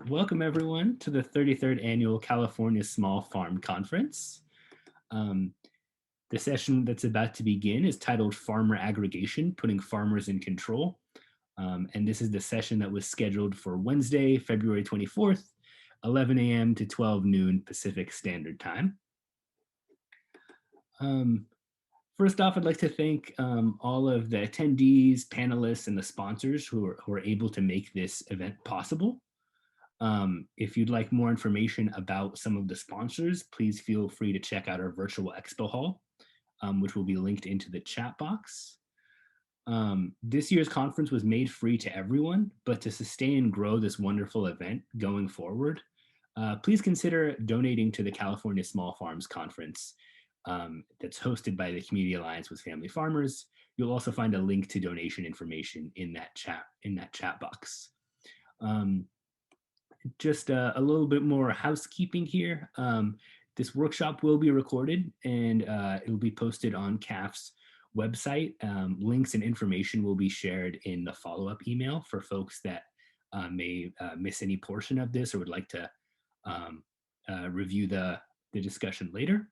Welcome everyone to the 33rd Annual California Small Farm Conference. The session that's about to begin is titled Farmer Aggregation, Putting Farmers in Control. And this is the session that was scheduled for Wednesday, February 24th, 11 a.m. to 12 noon Pacific Standard Time. First off, I'd like to thank all of the attendees, panelists, and the sponsors who are able to make this event possible. If you'd like more information about some of the sponsors, please feel free to check out our virtual expo hall, which will be linked into the chat box. This year's conference was made free to everyone, but to sustain and grow this wonderful event going forward, please consider donating to the California Small Farms Conference that's hosted by the Community Alliance with Family Farmers. You'll also find a link to donation information in that chat box. Just a little bit more housekeeping here. This workshop will be recorded and it'll be posted on CAFF's website. Links and information will be shared in the follow-up email for folks that may miss any portion of this or would like to review the discussion later.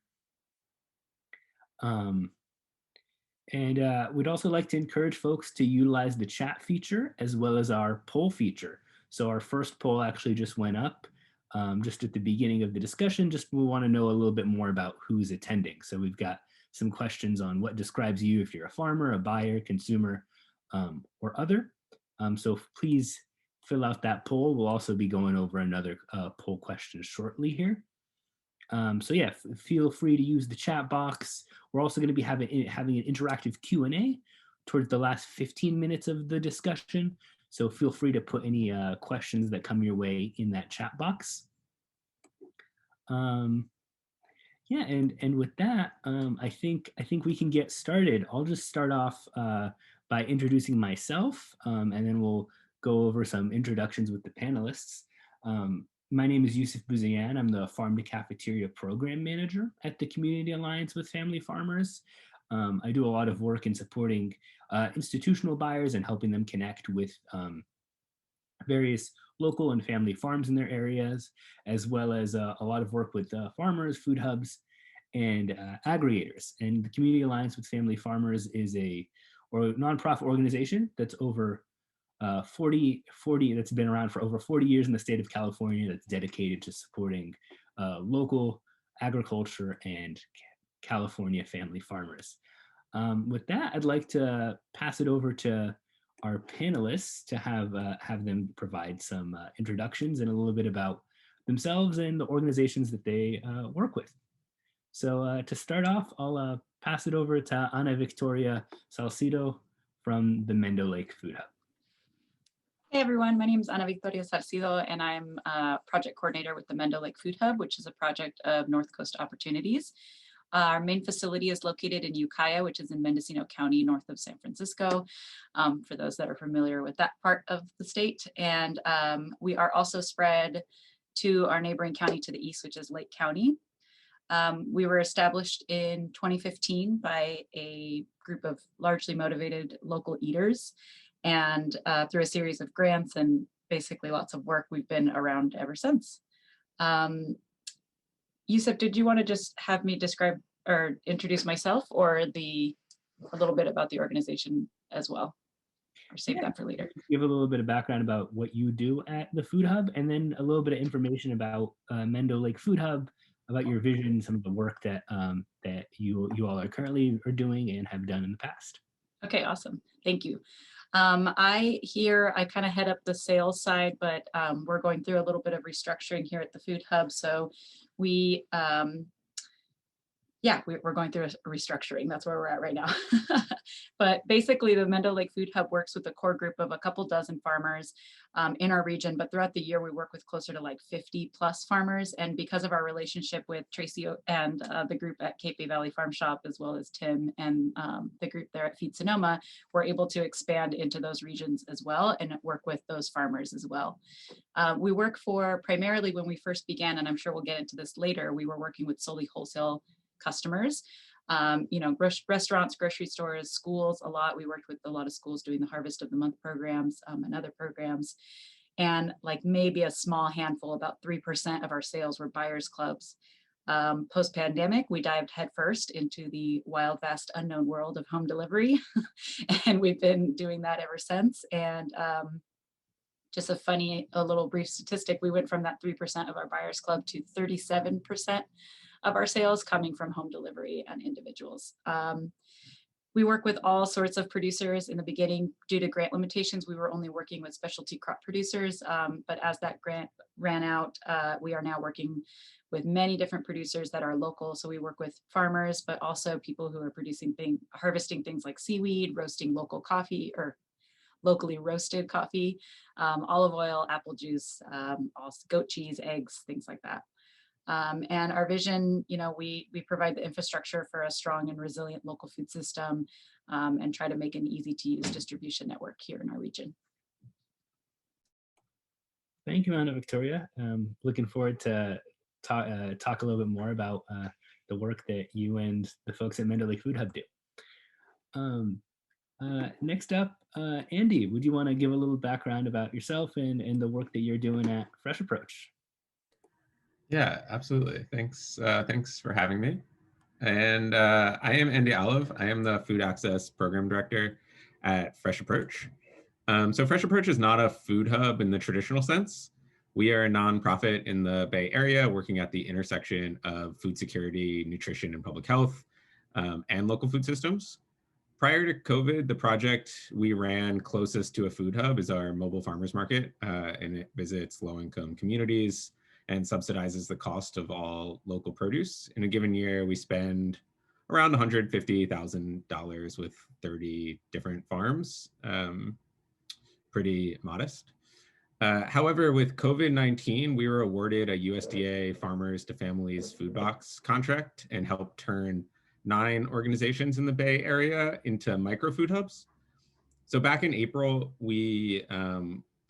We'd also like to encourage folks to utilize the chat feature as well as our poll feature. So our first poll actually just went up just at the beginning of the discussion. Just we want to know a little bit more about who's attending. So we've got some questions on what describes you if you're a farmer, a buyer, consumer, or other. So please fill out that poll. We'll also be going over another poll question shortly here. So yeah, feel free to use the chat box. We're also going to be having an interactive Q&A towards the last 15 minutes of the discussion. So feel free to put any questions that come your way in that chat box. Yeah, and with that, I think we can get started. I'll just start off by introducing myself, and then we'll go over some introductions with the panelists. My name is Yousef Bouzayan. I'm the Farm to Cafeteria Program Manager at the Community Alliance with Family Farmers. I do a lot of work in supporting institutional buyers and helping them connect with various local and family farms in their areas, as well as a lot of work with farmers, food hubs, and aggregators. And the Community Alliance with Family Farmers is a nonprofit organization that's over 40 that's been around for over 40 years in the state of California, that's dedicated to supporting local agriculture and California family farmers. With that, I'd like to pass it over to our panelists to have them provide some introductions and a little bit about themselves and the organizations that they work with. So to start off, I'll pass it over to Ana Victoria Salcido from the Mendo Lake Food Hub. Hey everyone, my name is Ana Victoria Salcido and I'm a project coordinator with the Mendo Lake Food Hub, which is a project of North Coast Opportunities. Our main facility is located in Ukiah, which is in Mendocino County, north of San Francisco, for those that are familiar with that part of the state. And we are also spread to our neighboring county to the east, which is Lake County. We were established in 2015 by a group of largely motivated local eaters. And through a series of grants and basically lots of work, we've been around ever since. Yousef, did you want to just have me describe or introduce myself or a little bit about the organization as well? Or save that for later. Give a little bit of background about what you do at the Food Hub, and then a little bit of information about Mendo Lake Food Hub, about your vision, some of the work that that you all are currently doing and have done in the past. Okay, awesome. Thank you. I kind of head up the sales side, but we're going through a little bit of restructuring here at the Food Hub. So we're going through a restructuring. That's where we're at right now. But basically the Mendo Lake Food Hub works with a core group of a couple dozen farmers in our region, but throughout the year we work with closer to like 50 plus farmers. And because of our relationship with Tracy and the group at Capay Valley Farm Shop, as well as Tim and the group there at Feed Sonoma, we're able to expand into those regions as well and work with those farmers as well. We work for primarily when we first began, and I'm sure we'll get into this later, we were working with solely wholesale customers, restaurants, grocery stores, schools a lot. We worked with a lot of schools doing the Harvest of the Month programs and other programs. And like maybe a small handful, about 3% of our sales were buyers clubs. Post-pandemic, we dived headfirst into the wild, vast, unknown world of home delivery. And we've been doing that ever since. And just a little brief statistic, we went from that 3% of our buyers club to 37% of our sales coming from home delivery and individuals. We work with all sorts of producers. In the beginning, due to grant limitations, we were only working with specialty crop producers. But as that grant ran out, we are now working with many different producers that are local. So we work with farmers, but also people who are harvesting things like seaweed, roasting local coffee or locally roasted coffee, olive oil, apple juice, also goat cheese, eggs, things like that. And our vision, we provide the infrastructure for a strong and resilient local food system, and try to make an easy to use distribution network here in our region. Thank you, Anna Victoria. Looking forward to talk a little bit more about the work that you and the folks at Mendo Lake Food Hub do. Next up, Andy, would you want to give a little background about yourself and the work that you're doing at Fresh Approach? Yeah, absolutely. Thanks for having me. And I am Andy Ollove. I am the Food Access Program Director at Fresh Approach. So Fresh Approach is not a food hub in the traditional sense. We are a nonprofit in the Bay Area working at the intersection of food security, nutrition, and public health, and local food systems. Prior to COVID, the project we ran closest to a food hub is our mobile farmers market, and it visits low-income communities and subsidizes the cost of all local produce. In a given year, we spend around $150,000 with 30 different farms, pretty modest. However, with COVID-19, we were awarded a USDA Farmers to Families Food Box contract and helped turn 9 organizations in the Bay Area into micro food hubs. So back in April, we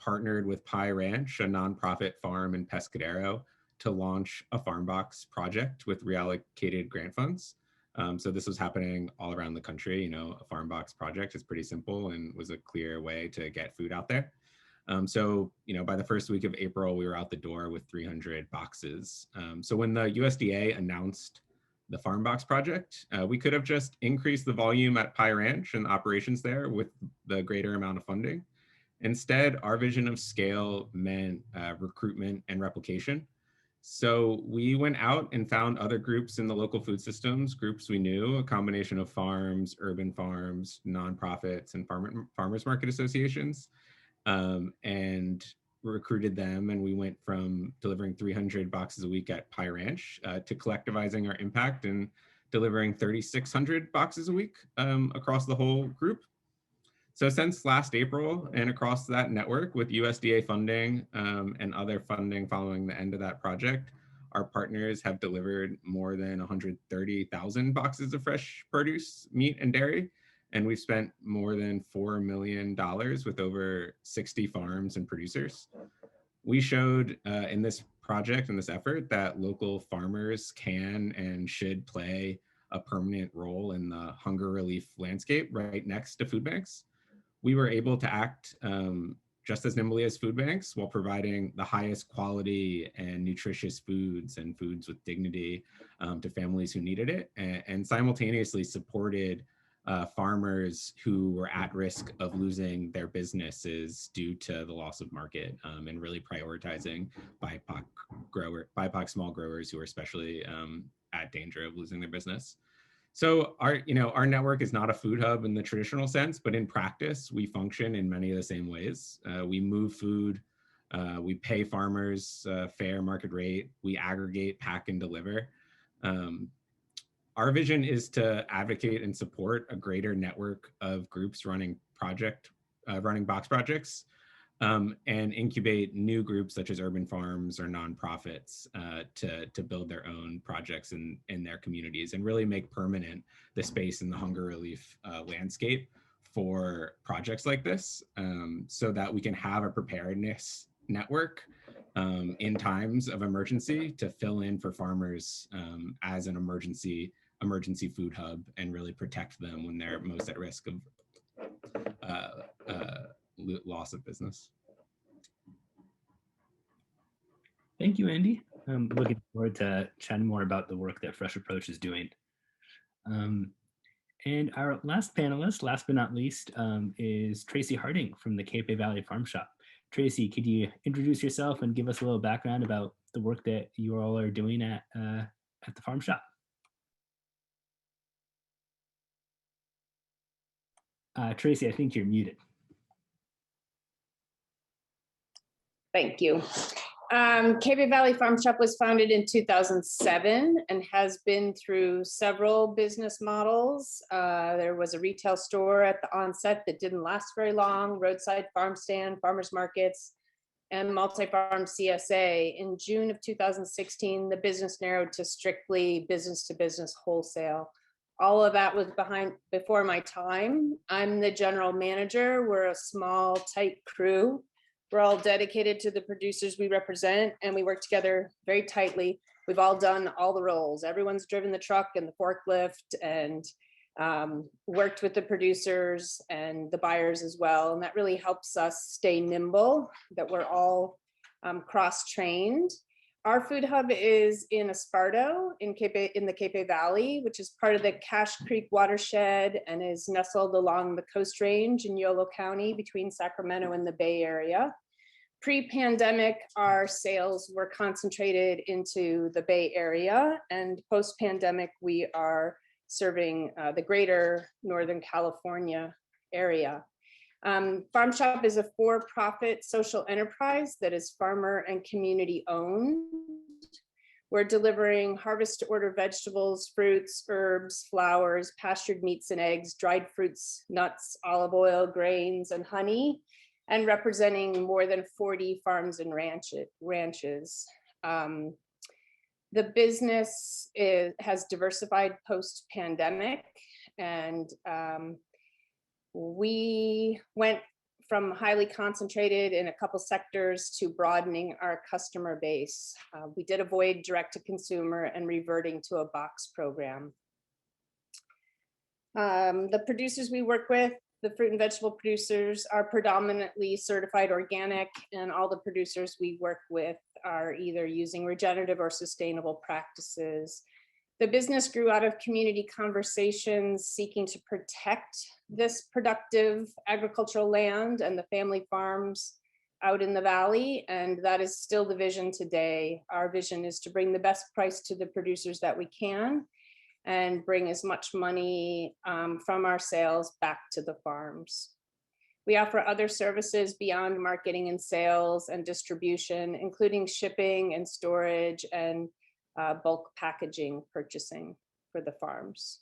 partnered with Pie Ranch, a nonprofit farm in Pescadero, to launch a farm box project with reallocated grant funds. So this was happening all around the country. A farm box project is pretty simple and was a clear way to get food out there. So by the first week of April, we were out the door with 300 boxes. So when the USDA announced the farm box project, we could have just increased the volume at Pie Ranch and the operations there with the greater amount of funding. Instead, our vision of scale meant recruitment and replication. So we went out and found other groups in the local food systems, groups we knew, a combination of farms, urban farms, nonprofits, and farmers market associations, and recruited them. And we went from delivering 300 boxes a week at Pie Ranch to collectivizing our impact and delivering 3,600 boxes a week across the whole group. So since last April and across that network with USDA funding and other funding following the end of that project, our partners have delivered more than 130,000 boxes of fresh produce, meat, and dairy. And we've spent more than $4 million with over 60 farms and producers. We showed in this project and this effort that local farmers can and should play a permanent role in the hunger relief landscape right next to food banks. We were able to act just as nimbly as food banks while providing the highest quality and nutritious foods and foods with dignity to families who needed it, and simultaneously supported farmers who were at risk of losing their businesses due to the loss of market, and really prioritizing BIPOC small growers who are especially at danger of losing their business. So our network is not a food hub in the traditional sense, but in practice, we function in many of the same ways. We move food, we pay farmers fair market rate, we aggregate, pack, and deliver. Our vision is to advocate and support a greater network of groups running box projects, and incubate new groups such as urban farms or nonprofits to build their own projects in their communities and really make permanent the space in the hunger relief landscape for projects like this, so that we can have a preparedness network in times of emergency to fill in for farmers as an emergency food hub and really protect them when they're most at risk of loss of business. Thank you, Andy. I'm looking forward to chatting more about the work that Fresh Approach is doing. And our last panelist, last but not least, is Tracy Harding from the Capay Valley Farm Shop. Tracy, could you introduce yourself and give us a little background about the work that you all are doing at the farm shop? Tracy, I think you're muted. Thank you. Capay Valley Farm Shop was founded in 2007 and has been through several business models. There was a retail store at the onset that didn't last very long, roadside farm stand, farmers markets, and multi-farm CSA. In June of 2016, the business narrowed to strictly business-to-business wholesale. All of that was before my time. I'm the general manager. We're a small, tight crew. We're all dedicated to the producers we represent, and we work together very tightly. We've all done all the roles. Everyone's driven the truck and the forklift and worked with the producers and the buyers as well. And that really helps us stay nimble, that we're all cross-trained. Our food hub is in Esparto in the Capay Valley, which is part of the Cache Creek watershed and is nestled along the Coast Range in Yolo County between Sacramento and the Bay Area. Pre-pandemic, our sales were concentrated into the Bay Area, and post-pandemic, we are serving the greater Northern California area. Farm Shop is a for-profit social enterprise that is farmer and community owned. We're delivering harvest to order vegetables, fruits, herbs, flowers, pastured meats and eggs, dried fruits, nuts, olive oil, grains, and honey, and representing more than 40 farms and ranches. The business has diversified post-pandemic, and we went from highly concentrated in a couple sectors to broadening our customer base. We did avoid direct-to-consumer and reverting to a box program. The producers we work with, the fruit and vegetable producers, are predominantly certified organic, and all the producers we work with are either using regenerative or sustainable practices. The business grew out of community conversations seeking to protect this productive agricultural land and the family farms out in the valley, and that is still the vision today. Our vision is to bring the best price to the producers that we can and bring as much money from our sales back to the farms. We offer other services beyond marketing and sales and distribution, including shipping and storage and bulk packaging purchasing for the farms.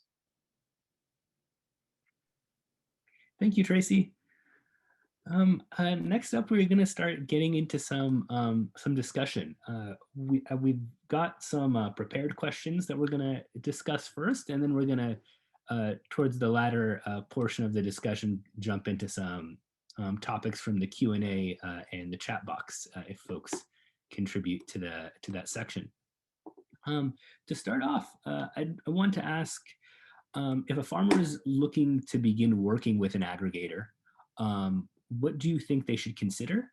Thank you, Tracy. Next up, we're going to start getting into some discussion. We've got some prepared questions that we're going to discuss first, and then we're going to, towards the latter portion of the discussion, jump into some topics from the Q&A and the chat box if folks contribute to that section. To start off, I want to ask if a farmer is looking to begin working with an aggregator, what do you think they should consider?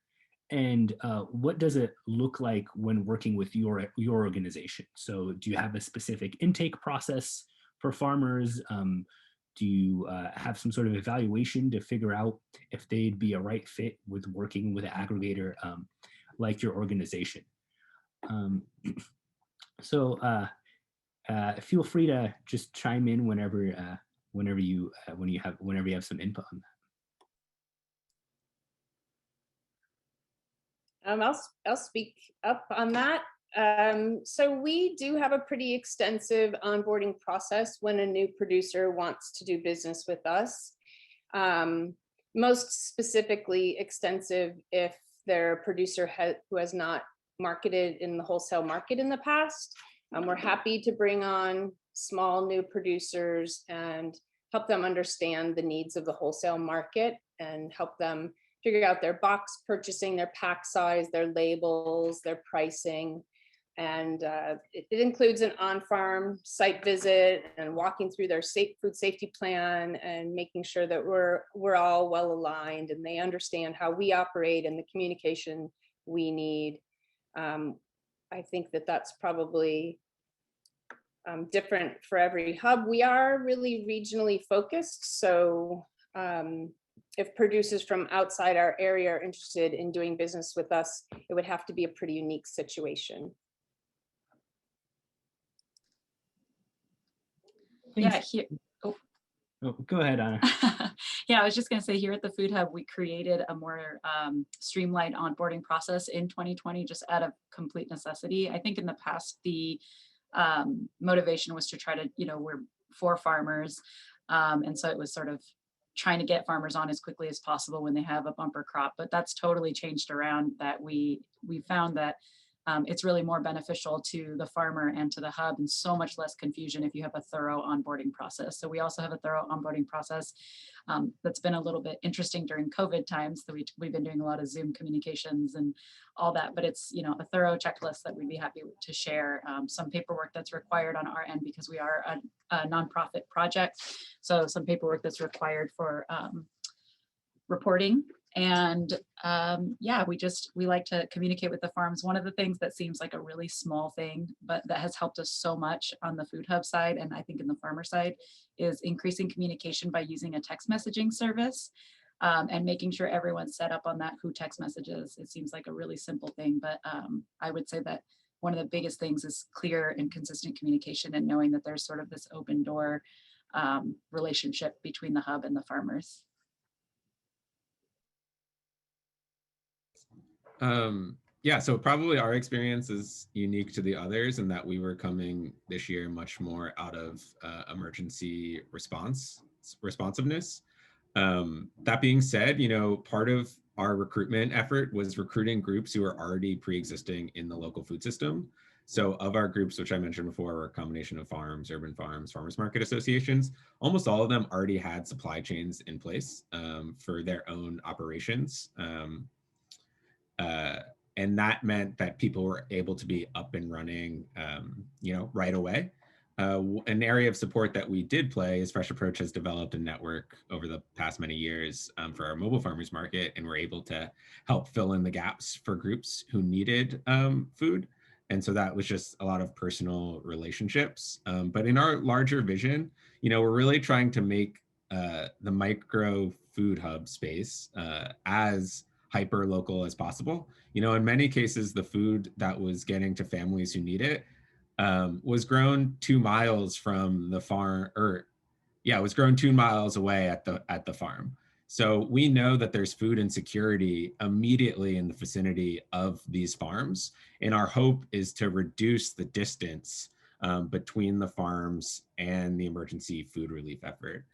And what does it look like when working with your organization? So do you have a specific intake process for farmers? Do you have some sort of evaluation to figure out if they'd be a right fit with working with an aggregator like your organization? So feel free to just chime in whenever you have some input on that. I'll speak up on that. So we do have a pretty extensive onboarding process when a new producer wants to do business with us. Most specifically extensive if they're a producer who has not marketed in the wholesale market in the past. We're happy to bring on small new producers and help them understand the needs of the wholesale market and help them figure out their box purchasing, their pack size, their labels, their pricing. And it includes an on-farm site visit and walking through their food safety plan and making sure that we're all well aligned and they understand how we operate and the communication we need. I think that that's probably different for every hub. We are really regionally focused. So if producers from outside our area are interested in doing business with us, it would have to be a pretty unique situation. Yeah, here. Oh, go ahead, Anna. Yeah, I was just going to say, here at the Food Hub, we created a more streamlined onboarding process in 2020, just out of complete necessity. I think in the past, the motivation was to try to, we're for farmers. And so it was sort of trying to get farmers on as quickly as possible when they have a bumper crop. But that's totally changed around, that we found that it's really more beneficial to the farmer and to the hub, and so much less confusion if you have a thorough onboarding process. So we also have a thorough onboarding process that's been a little bit interesting during COVID times. So we've been doing a lot of Zoom communications and all that, but it's a thorough checklist that we'd be happy to share. Some paperwork that's required on our end because we are a nonprofit project. So some paperwork that's required for reporting. And yeah, we like to communicate with the farms. One of the things that seems like a really small thing, but that has helped us so much on the Food Hub side, and I think in the farmer side, is increasing communication by using a text messaging service and making sure everyone's set up on that, who text messages. It seems like a really simple thing, but I would say that one of the biggest things is clear and consistent communication, and knowing that there's sort of this open door relationship between the hub and the farmers. Yeah, so probably our experience is unique to the others in that we were coming this year much more out of emergency responsiveness. That being said, part of our recruitment effort was recruiting groups who are already pre-existing in the local food system. So of our groups, which I mentioned before, were a combination of farms, urban farms, farmers market associations, almost all of them already had supply chains in place for their own operations. And that meant that people were able to be up and running, right away. An area of support that we did play is Fresh Approach has developed a network over the past many years for our mobile farmers market, and we're able to help fill in the gaps for groups who needed food. And so that was just a lot of personal relationships. But in our larger vision, we're really trying to make the micro food hub space as hyper local as possible. In many cases, the food that was getting to families who need it was grown 2 miles from the farm, it was grown 2 miles away at the farm. So we know that there's food insecurity immediately in the vicinity of these farms. And our hope is to reduce the distance between the farms and the emergency food relief effort.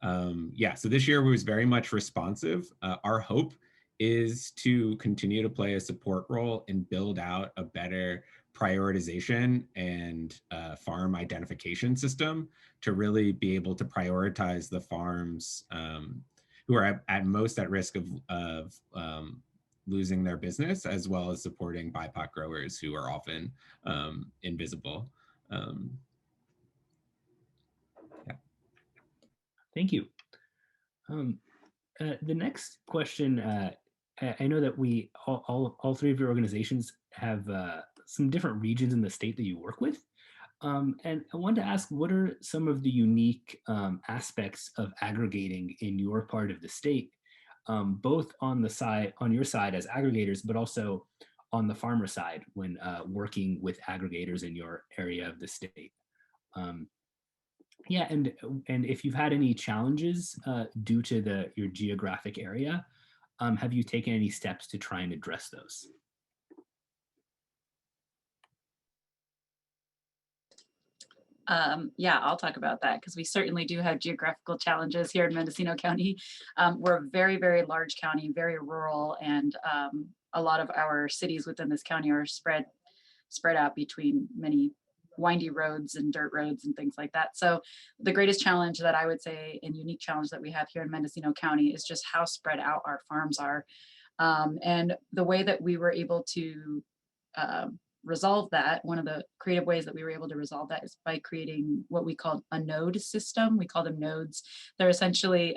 So this year was very much responsive. Our hope is to continue to play a support role and build out a better prioritization and farm identification system to really be able to prioritize the farms who are at most at risk of losing their business, as well as supporting BIPOC growers who are often invisible. Thank you. The next question, I know that we all three of your organizations have some different regions in the state that you work with. And I wanted to ask, what are some of the unique aspects of aggregating in your part of the state, both on your side as aggregators, but also on the farmer side when working with aggregators in your area of the state? And if you've had any challenges due to your geographic area, have you taken any steps to try and address those? I'll talk about that, because we certainly do have geographical challenges here in Mendocino County. We're a very, very large county, very rural, and a lot of our cities within this county are spread out between many windy roads and dirt roads and things like that. So the greatest challenge that I would say, and unique challenge that we have here in Mendocino County, is just how spread out our farms are. And the way that we were able to resolve that, one of the creative ways that we were able to resolve that, is by creating what we call a node system. We call them nodes. They're essentially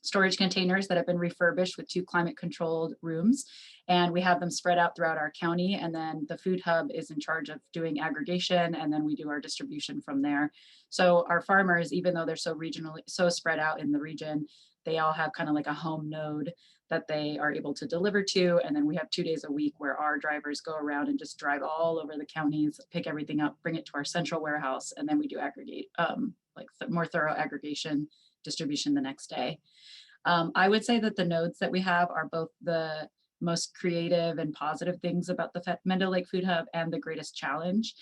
storage containers that have been refurbished with 2 climate controlled rooms. And we have them spread out throughout our county. And then the food hub is in charge of doing aggregation, and then we do our distribution from there. So our farmers, even though they're so regionally, so spread out in the region, they all have kind of like a home node that they are able to deliver to. And then we have 2 days a week where our drivers go around and just drive all over the counties, pick everything up, bring it to our central warehouse, and then we do aggregate, more thorough aggregation distribution the next day. I would say that the nodes that we have are both the most creative and positive things about the Mendo Lake Food Hub and the greatest challenge.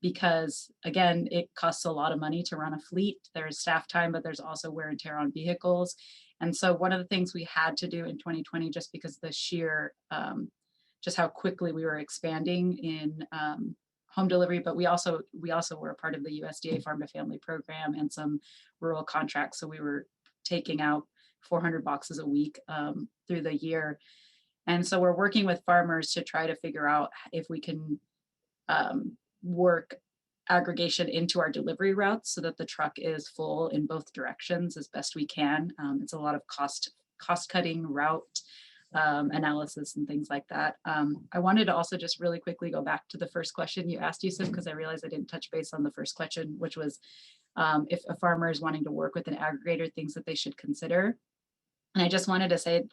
Because again, it costs a lot of money to run a fleet. There's staff time, but there's also wear and tear on vehicles. And so one of the things we had to do in 2020, just because the sheer, just how quickly we were expanding in home delivery, but we also were a part of the USDA Farm to Family program and some rural contracts. So we were taking out 400 boxes a week through the year. And so we're working with farmers to try to figure out if we can work aggregation into our delivery routes so that the truck is full in both directions as best we can. It's a lot of cost cutting, route analysis and things like that. I wanted to also just really quickly go back to the first question you asked, Yousef, because I realized I didn't touch base on the first question, which was if a farmer is wanting to work with an aggregator, things that they should consider. And I just wanted to say,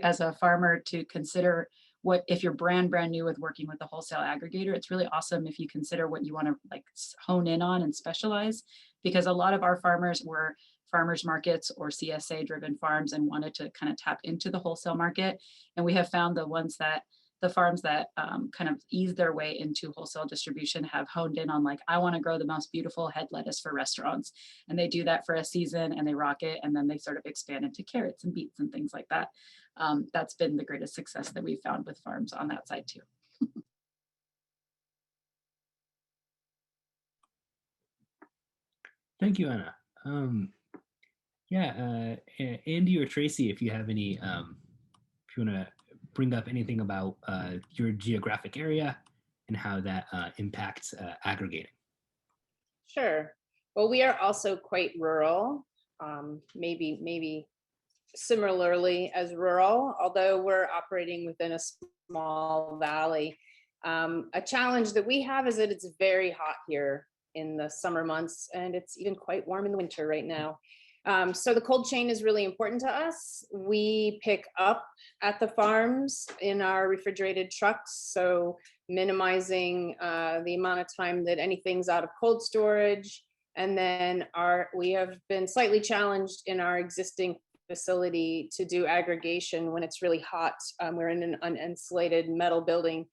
as a farmer, to consider what if you're brand new with working with a wholesale aggregator. It's really awesome if you consider what you want to like hone in on and specialize, because a lot of our farmers were farmers markets or CSA driven farms and wanted to kind of tap into the wholesale market. And we have found the farms that kind of ease their way into wholesale distribution have honed in on like, I want to grow the most beautiful head lettuce for restaurants. And they do that for a season and they rock it. And then they sort of expand into carrots and beets and things like that. That's been the greatest success that we've found with farms on that side too. Thank you, Anna. Andy or Tracy, if you have any, if you want to bring up anything about your geographic area and how that impacts aggregating. Sure. Well, we are also quite rural, maybe similarly as rural, although we're operating within a small valley. A challenge that we have is that it's very hot here in the summer months, and it's even quite warm in the winter right now. So the cold chain is really important to us. We pick up at the farms in our refrigerated trucks, so minimizing the amount of time that anything's out of cold storage. And then we have been slightly challenged in our existing facility to do aggregation when it's really hot. We're in an uninsulated metal building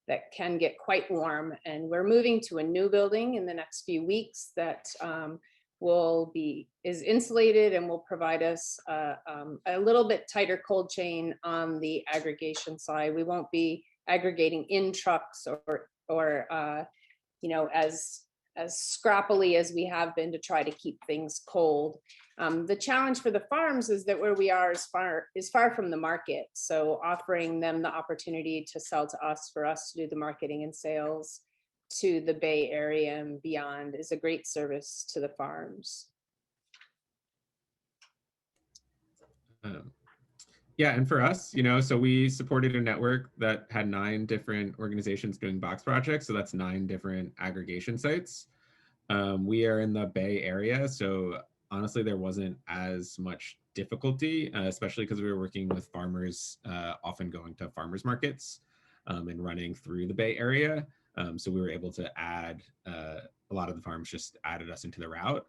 that can get quite warm, and we're moving to a new building in the next few weeks that is insulated and will provide us a little bit tighter cold chain on the aggregation side. We won't be aggregating in trucks or as scrappily as we have been to try to keep things cold. The challenge for the farms is that where we are is far from the market. So offering them the opportunity to sell to us, for us to do the marketing and sales to the Bay Area and beyond is a great service to the farms. Yeah, and for us, so we supported a network that had 9 different organizations doing box projects. So that's 9 different aggregation sites. We are in the Bay Area, so honestly, there wasn't as much difficulty, especially because we were working with farmers, often going to farmers markets and running through the Bay Area. So we were able to add, a lot of the farms just added us into the route.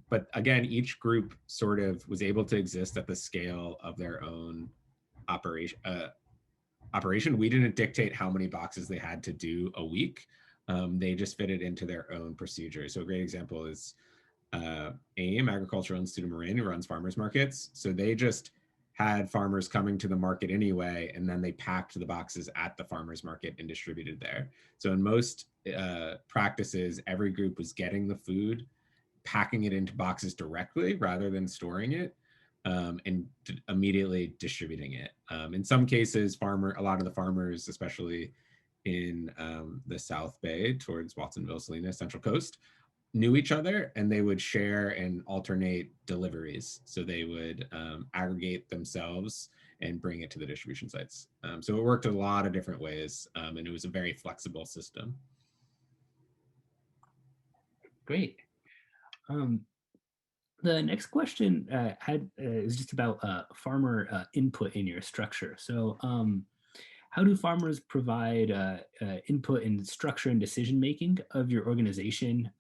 But again, each group sort of was able to exist at the scale of their own operation. We didn't dictate how many boxes they had to do a week. They just fit it into their own procedure. So a great example is AIM, Agricultural Institute of Marin, who runs farmers markets. So they just had farmers coming to the market anyway, and then they packed the boxes at the farmers market and distributed there. So in most practices, every group was getting the food, packing it into boxes directly rather than storing it, and immediately distributing it. In some cases, a lot of the farmers, especially in the South Bay towards Watsonville, Salinas, Central Coast, knew each other, and they would share and alternate deliveries. So they would aggregate themselves and bring it to the distribution sites. So it worked a lot of different ways, and it was a very flexible system. Great. The next question is just about farmer input in your structure. So how do farmers provide input in structure and decision making of your organization?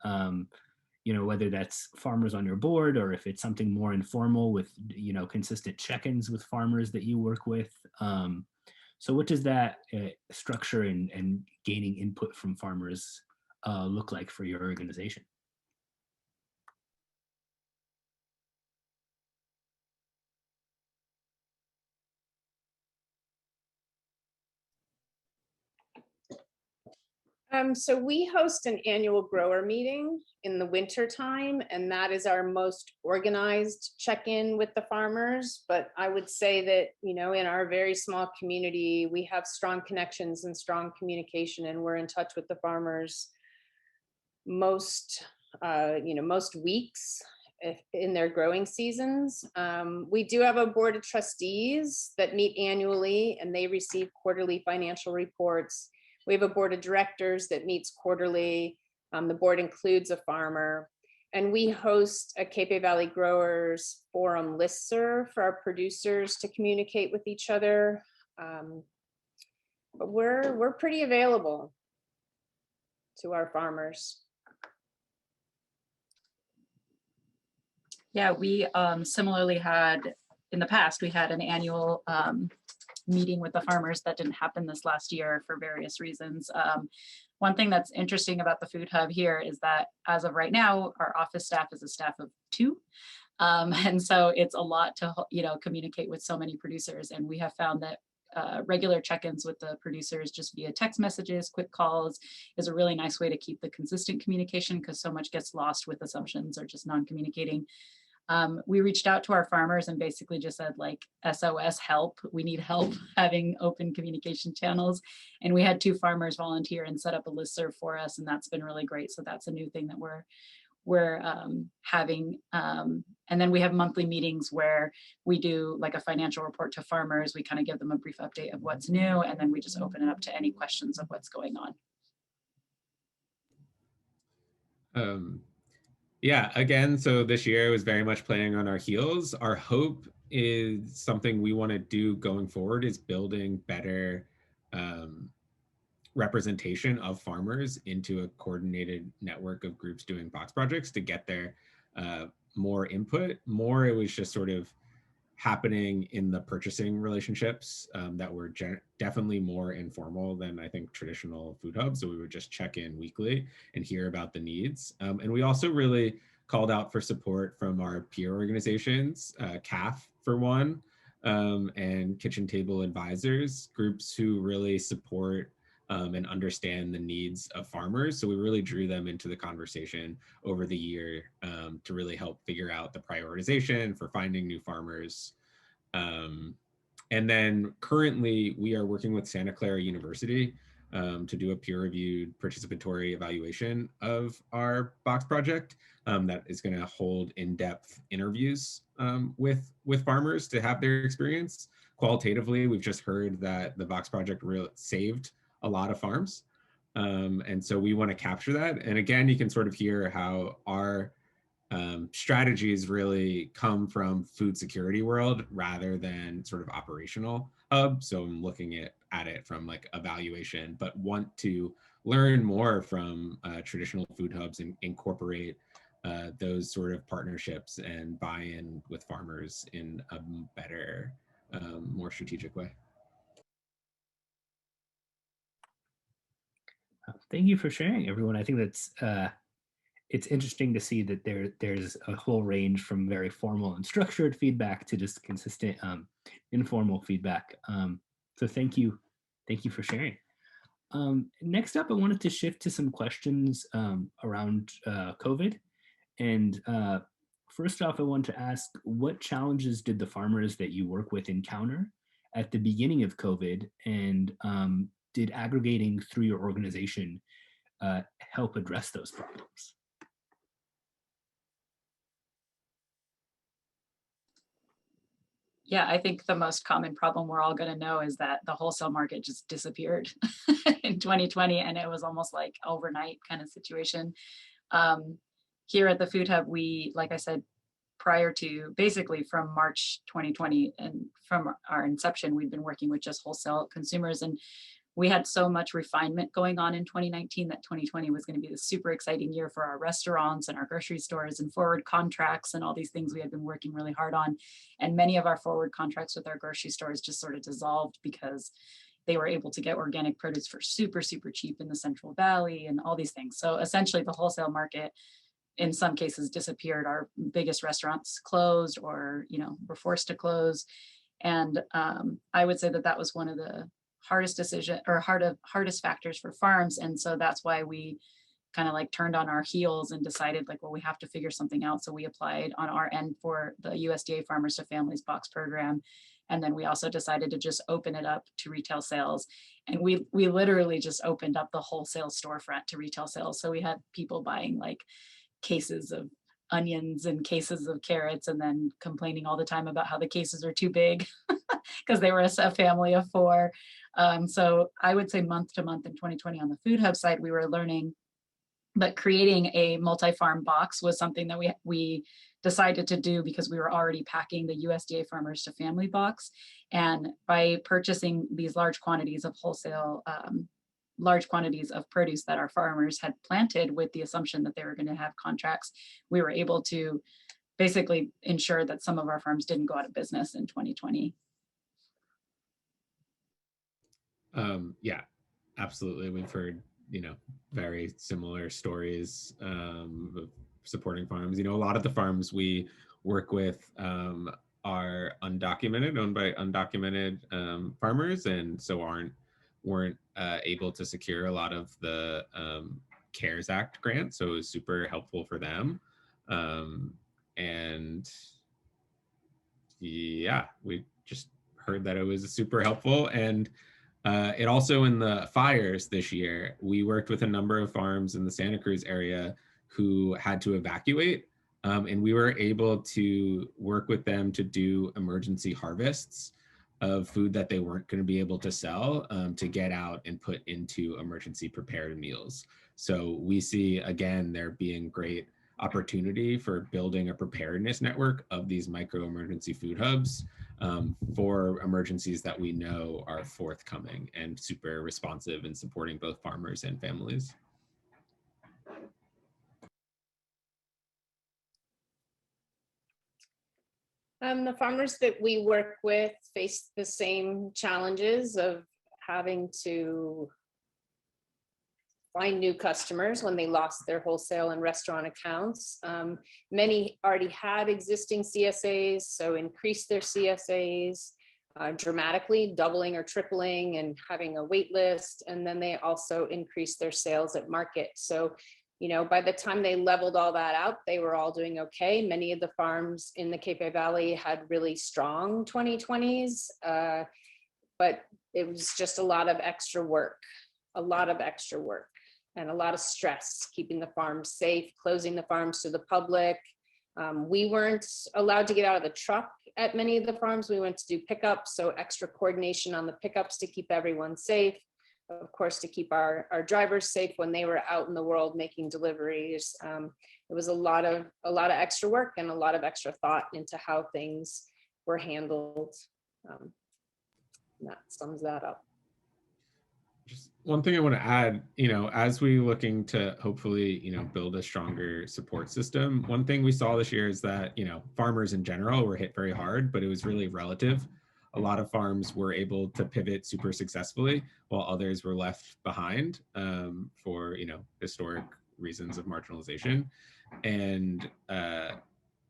You know, whether that's farmers on your board or if it's something more informal with, you know, consistent check-ins with farmers that you work with. So what does that structure and gaining input from farmers look like for your organization? So we host an annual grower meeting in the winter time, and that is our most organized check-in with the farmers. But I would say that, you know, in our very small community, we have strong connections and strong communication, and we're in touch with the farmers most, most weeks in their growing seasons. We do have a board of trustees that meet annually, and they receive quarterly financial reports. We have a board of directors that meets quarterly. The board includes a farmer. And we host a Capay Valley Growers Forum listserv for our producers to communicate with each other. But we're pretty available to our farmers. Yeah, we similarly had, in the past, we had an annual meeting with the farmers that didn't happen this last year for various reasons. One thing that's interesting about the Food Hub here is that as of right now, our office staff is a staff of 2. And so it's a lot to, you know, communicate with so many producers. And we have found that regular check-ins with the producers just via text messages, quick calls is a really nice way to keep the consistent communication, because so much gets lost with assumptions or just non-communicating. We reached out to our farmers and basically just said, like, SOS help, we need help having open communication channels. And we had 2 farmers volunteer and set up a listserv for us, and that's been really great. So that's a new thing that we're having. And then we have monthly meetings where we do like a financial report to farmers. We kind of give them a brief update of what's new, and then we just open it up to any questions of what's going on. Yeah, again, so this year was very much playing on our heels. Our hope is something we want to do going forward is building better representation of farmers into a coordinated network of groups doing box projects to get their more input. More, it was just sort of happening in the purchasing relationships that were definitely more informal than I think traditional food hubs. So we would just check in weekly and hear about the needs. And we also really called out for support from our peer organizations, CAFF for one, and Kitchen Table Advisors, groups who really support and understand the needs of farmers. So we really drew them into the conversation over the year to really help figure out the prioritization for finding new farmers. And then currently we are working with Santa Clara University to do a peer-reviewed participatory evaluation of our box project that is going to hold in-depth interviews with farmers to have their experience. Qualitatively, we've just heard that the box project really saved a lot of farms. And so we want to capture that. And again, you can sort of hear how our strategies really come from food security world rather than sort of operational hub. So I'm looking at it from like evaluation, but want to learn more from traditional food hubs and incorporate those sort of partnerships and buy-in with farmers in a better, more strategic way. Thank you for sharing, everyone. I think that's it's interesting to see that there's a whole range from very formal and structured feedback to just consistent informal feedback. So thank you for sharing. Next up, I wanted to shift to some questions around COVID. And first off, I want to ask, what challenges did the farmers that you work with encounter at the beginning of COVID? And did aggregating through your organization help address those problems? Yeah, I think the most common problem we're all going to know is that the wholesale market just disappeared in 2020, and it was almost like overnight kind of situation. Um, Here at the Food Hub, we, like I said, prior to basically from March 2020 and from our inception, we've been working with just wholesale consumers, and we had so much refinement going on in 2019 that 2020 was going to be the super exciting year for our restaurants and our grocery stores and forward contracts and all these things we had been working really hard on. And many of our forward contracts with our grocery stores just sort of dissolved because they were able to get organic produce for super, super cheap in the Central Valley and all these things. So essentially the wholesale market in some cases disappeared. Our biggest restaurants closed or, were forced to close. And I would say that that was one of the hardest decision or hardest factors for farms. And so that's why we kind of like turned on our heels and decided like, well, we have to figure something out. So we applied on our end for the USDA Farmers to Families box program. And then we also decided to just open it up to retail sales. And we literally just opened up the wholesale storefront to retail sales. So we had people buying like cases of onions and cases of carrots and then complaining all the time about how the cases are too big because they were a family of 4. So I would say month to month in 2020 on the Food Hub side, we were learning, but creating a multi-farm box was something that we decided to do because we were already packing the USDA Farmers to Family box. And by purchasing these large quantities of wholesale, large quantities of produce that our farmers had planted with the assumption that they were going to have contracts, we were able to basically ensure that some of our farms didn't go out of business in 2020. Yeah, absolutely. We've heard, very similar stories of supporting farms. A lot of the farms we work with are undocumented, owned by undocumented farmers, and so weren't able to secure a lot of the CARES Act grants. So it was super helpful for them. And yeah, we just heard that it was super helpful. And it also, in the fires this year, we worked with a number of farms in the Santa Cruz area who had to evacuate. And we were able to work with them to do emergency harvests of food that they weren't going to be able to sell to get out and put into emergency prepared meals. So we see, again, there being great opportunity for building a preparedness network of these micro emergency food hubs for emergencies that we know are forthcoming and super responsive in supporting both farmers and families. The farmers that we work with face the same challenges of having to find new customers when they lost their wholesale and restaurant accounts. Many already had existing CSAs, so increased their CSAs dramatically, doubling or tripling and having a wait list. And then they also increased their sales at market. So, by the time they leveled all that out, they were all doing okay. Many of the farms in the Capay Valley had really strong 2020s, but it was just a lot of extra work, and a lot of stress, keeping the farms safe, closing the farms to the public. We weren't allowed to get out of the truck at many of the farms. We went to do pickups, so extra coordination on the pickups to keep everyone safe. Of course, to keep our drivers safe when they were out in the world making deliveries. It was a lot of extra work and a lot of extra thought into how things were handled. And that sums that up. Just one thing I want to add, as we looking to hopefully, build a stronger support system, one thing we saw this year is that, farmers in general were hit very hard, but it was really relative. A lot of farms were able to pivot super successfully, while others were left behind for, historic reasons of marginalization. And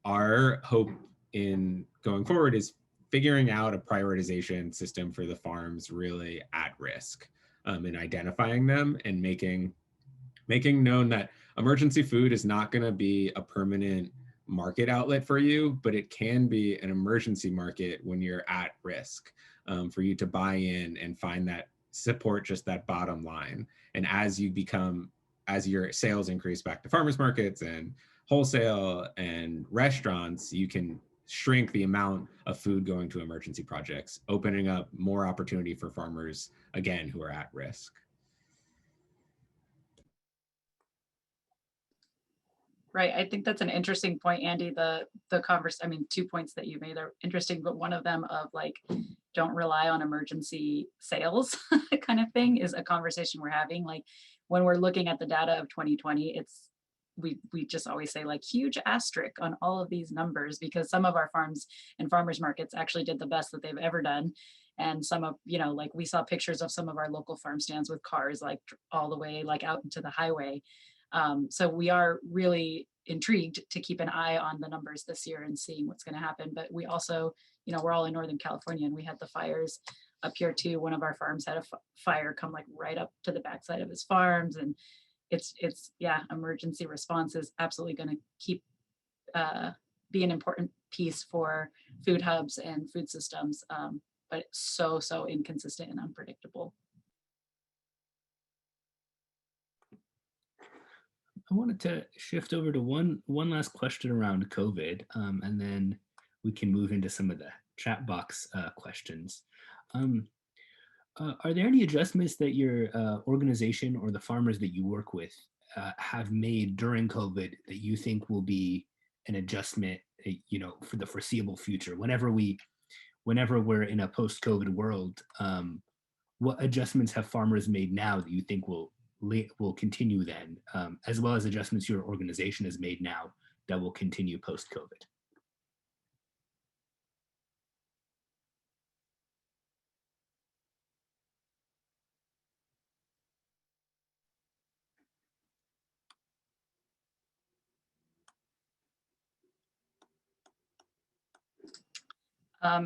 our hope in going forward is figuring out a prioritization system for the farms really at risk. And identifying them and making known that emergency food is not going to be a permanent market outlet for you, but it can be an emergency market when you're at risk for you to buy in and find that support, just that bottom line. And as your sales increase back to farmers markets and wholesale and restaurants, you can shrink the amount of food going to emergency projects, opening up more opportunity for farmers, again, who are at risk. Right. I think that's an interesting point, Andy. I mean, 2 points that you made are interesting, but one of them of like, don't rely on emergency sales kind of thing is a conversation we're having. Like when we're looking at the data of 2020, we just always say like huge asterisk on all of these numbers because some of our farms and farmers markets actually did the best that they've ever done. And some of, like we saw pictures of some of our local farm stands with cars like all the way like out into the highway. So we are really intrigued to keep an eye on the numbers this year and seeing what's going to happen. But we also, we're all in Northern California and we had the fires up here too. One of our farms had a fire come like right up to the backside of his farms. And it's yeah, emergency response is absolutely going to keep be an important piece for food hubs and food systems. But it's so inconsistent and unpredictable. I wanted to shift over to one last question around COVID, and then we can move into some of the chat box questions. Are there any adjustments that your organization or the farmers that you work with have made during COVID that you think will be an adjustment, for the foreseeable future? Whenever we're in a post-COVID world, what adjustments have farmers made now that you think will continue then, as well as adjustments your organization has made now that will continue post-COVID?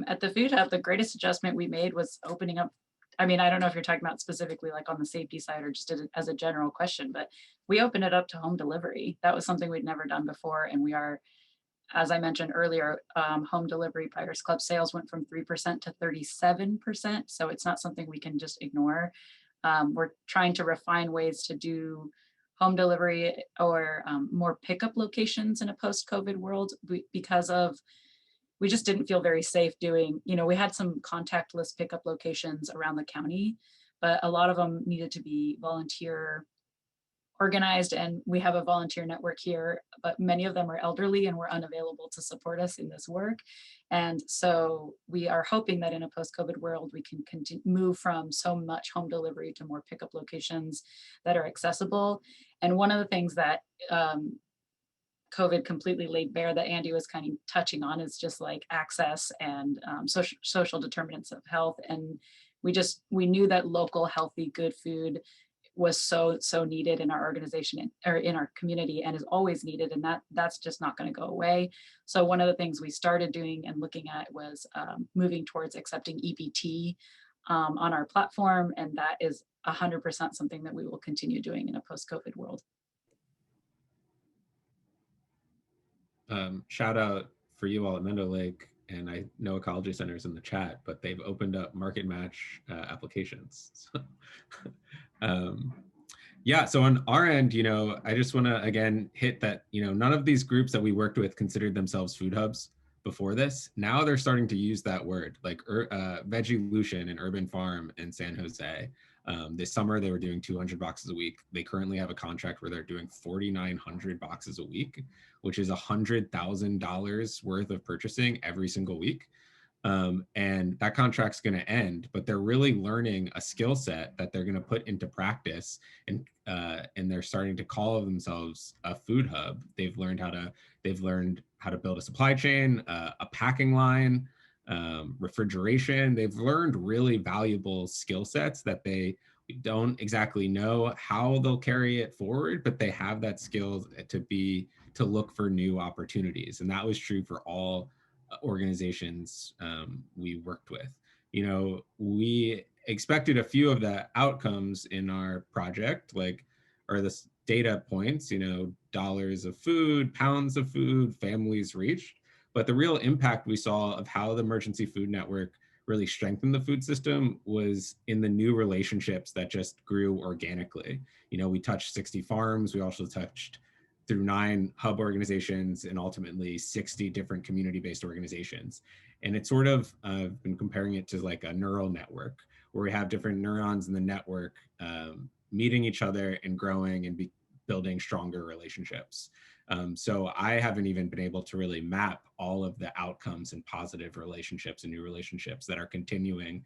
At the Food Hub, the greatest adjustment we made was opening up. I mean, I don't know if you're talking about specifically like on the safety side or just as a general question, but we opened it up to home delivery. That was something we'd never done before. And we are, as I mentioned earlier, home delivery Buyers Club sales went from 3% to 37%. So it's not something we can just ignore. We're trying to refine ways to do home delivery or more pickup locations in a post-COVID world because of we just didn't feel very safe doing, we had some contactless pickup locations around the county, but a lot of them needed to be volunteer organized, and we have a volunteer network here, but many of them are elderly and were unavailable to support us in this work. And so we are hoping that in a post-COVID world, we can move from so much home delivery to more pickup locations that are accessible. And one of the things that COVID completely laid bare that Andy was kind of touching on is just like access and social determinants of health. And we knew that local, healthy, good food was so needed in our organization or in our community and is always needed. And that's just not going to go away. So one of the things we started doing and looking at was moving towards accepting EBT on our platform. And that is 100% something that we will continue doing in a post-COVID world. Shout out for you all at Mendo Lake, and I know Ecology Center's in the chat, but they've opened up market match applications. Yeah, so on our end, I just want to again hit that, none of these groups that we worked with considered themselves food hubs before this. Now they're starting to use that word, like Vegilution and Urban Farm in San Jose. This summer, they were doing 200 boxes a week. They currently have a contract where they're doing 4,900 boxes a week, which is $100,000 worth of purchasing every single week. And that contract's going to end, but they're really learning a skill set that they're going to put into practice, and they're starting to call themselves a food hub. They've learned how to build a supply chain, a packing line, refrigeration. They've learned really valuable skill sets that they don't exactly know how they'll carry it forward, but they have that skill to look for new opportunities. And that was true for all organizations we worked with. We expected a few of the outcomes in our project, or the data points, dollars of food, pounds of food, families reached. But the real impact we saw of how the Emergency Food Network really strengthened the food system was in the new relationships that just grew organically. We touched 60 farms. We also touched through 9 hub organizations and ultimately 60 different community-based organizations. And it's sort of been comparing it to like a neural network where we have different neurons in the network meeting each other and growing and building stronger relationships. So I haven't even been able to really map all of the outcomes and positive relationships and new relationships that are continuing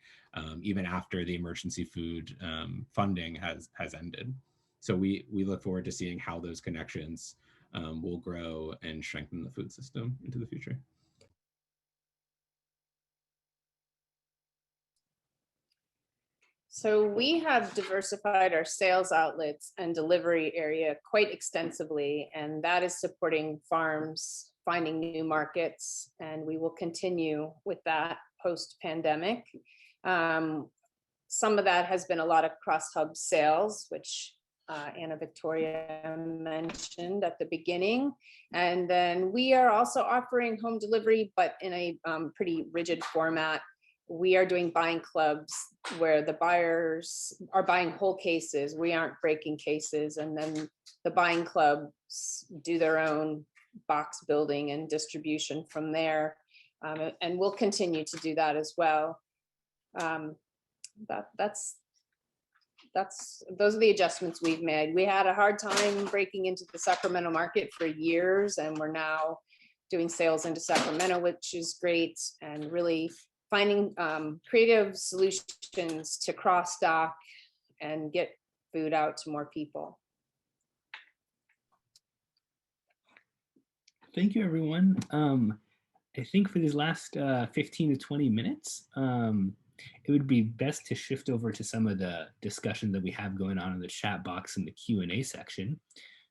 even after the emergency food funding has ended. So we look forward to seeing how those connections will grow and strengthen the food system into the future. So we have diversified our sales outlets and delivery area quite extensively, and that is supporting farms finding new markets, and we will continue with that post-pandemic. Some of that has been a lot of cross-hub sales, which Anna Victoria mentioned at the beginning. And then we are also offering home delivery, but in a pretty rigid format. We are doing buying clubs where the buyers are buying whole cases. We aren't breaking cases. And then the buying clubs do their own box building and distribution from there. And we'll continue to do that as well. Those are the adjustments we've made. We had a hard time breaking into the Sacramento market for years, and we're now doing sales into Sacramento, which is great, and really finding creative solutions to cross stock and get food out to more people. Thank you, everyone. I think for these last 15 to 20 minutes, it would be best to shift over to some of the discussion that we have going on in the chat box in the Q&A section.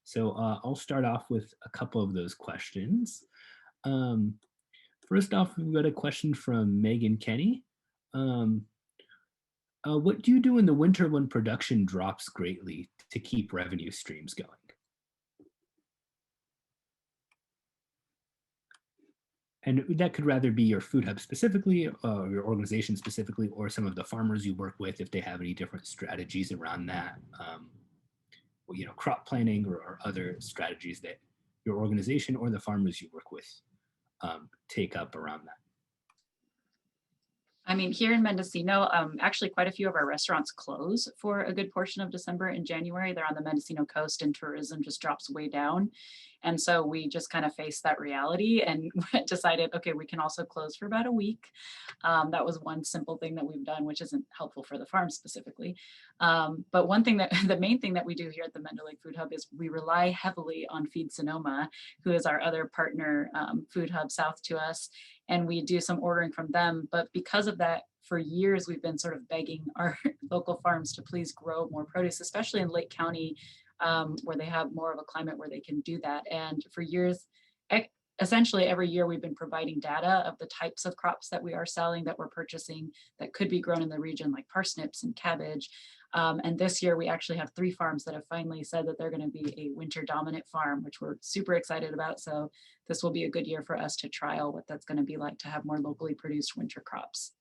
So I'll start off with a couple of those questions. First off, we've got a question from Megan Kenny. What do you do in the winter when production drops greatly to keep revenue streams going? And that could rather be your food hub specifically, or your organization specifically, or some of the farmers you work with if they have any different strategies around that, crop planning or other strategies that your organization or the farmers you work with take up around that. I mean, here in Mendocino, actually quite a few of our restaurants close for a good portion of December and January. They're on the Mendocino coast and tourism just drops way down. And so we just kind of faced that reality and decided, okay, we can also close for about a week. That was one simple thing that we've done, which isn't helpful for the farm specifically. But one thing the main thing that we do here at the Mendo Lake Food Hub is we rely heavily on Feed Sonoma, who is our other partner food hub south to us. And we do some ordering from them. But because of that, for years, we've been sort of begging our local farms to please grow more produce, especially in Lake County, where they have more of a climate where they can do that. And for years, essentially every year, we've been providing data of the types of crops that we are selling, that we're purchasing, that could be grown in the region, like parsnips and cabbage. And this year, we actually have 3 farms that have finally said that they're going to be a winter dominant farm, which we're super excited about. So this will be a good year for us to trial what that's going to be like to have more locally produced winter crops.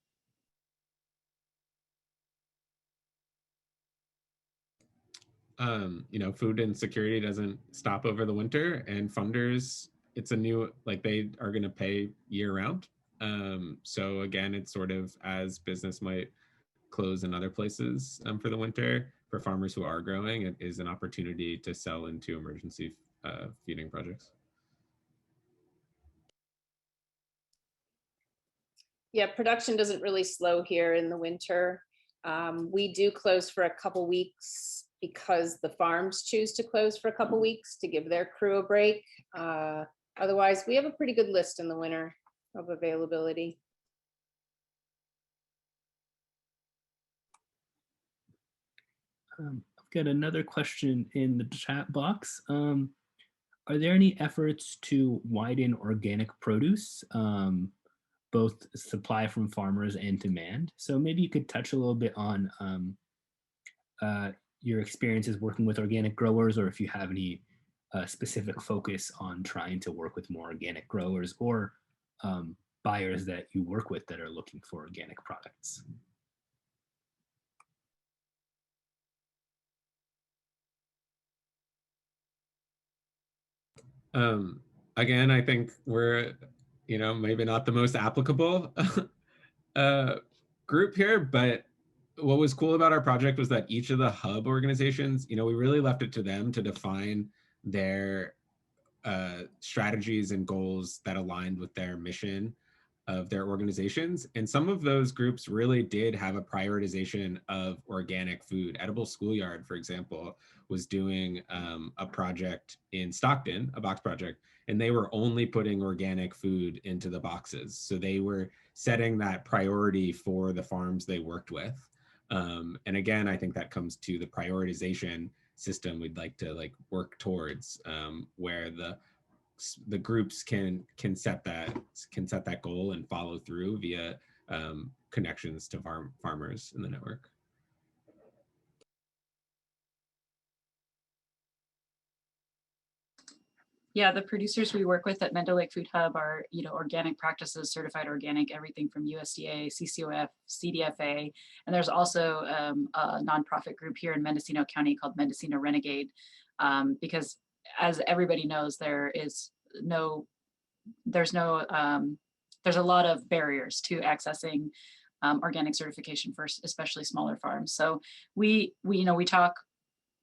Food insecurity doesn't stop over the winter, and funders, it's a new, like, they are going to pay year round. So again, it's sort of as business might close in other places for the winter, for farmers who are growing, it is an opportunity to sell into emergency feeding projects. Yeah, production doesn't really slow here in the winter. We do close for a couple weeks because the farms choose to close for a couple weeks to give their crew a break. Otherwise, we have a pretty good list in the winter of availability. I've got another question in the chat box. Are there any efforts to widen organic produce, both supply from farmers and demand? So maybe you could touch a little bit on your experiences working with organic growers, or if you have any specific focus on trying to work with more organic growers or buyers that you work with that are looking for organic products. Again, I think we're, maybe not the most applicable group here, but what was cool about our project was that each of the hub organizations, we really left it to them to define their strategies and goals that aligned with their mission of their organizations. And some of those groups really did have a prioritization of organic food. Edible Schoolyard, for example, was doing a project in Stockton, a box project, and they were only putting organic food into the boxes. So they were setting that priority for the farms they worked with. And again, I think that comes to the prioritization system we'd like to work towards, where the groups can set that goal and follow through via connections to farmers in the network. Yeah, the producers we work with at Mendo Lake Food Hub are, organic practices, certified organic, everything from USDA, CCOF, CDFA, and there's also a nonprofit group here in Mendocino County called Mendocino Renegade, because as everybody knows, there's a lot of barriers to accessing organic certification for especially smaller farms. So we talk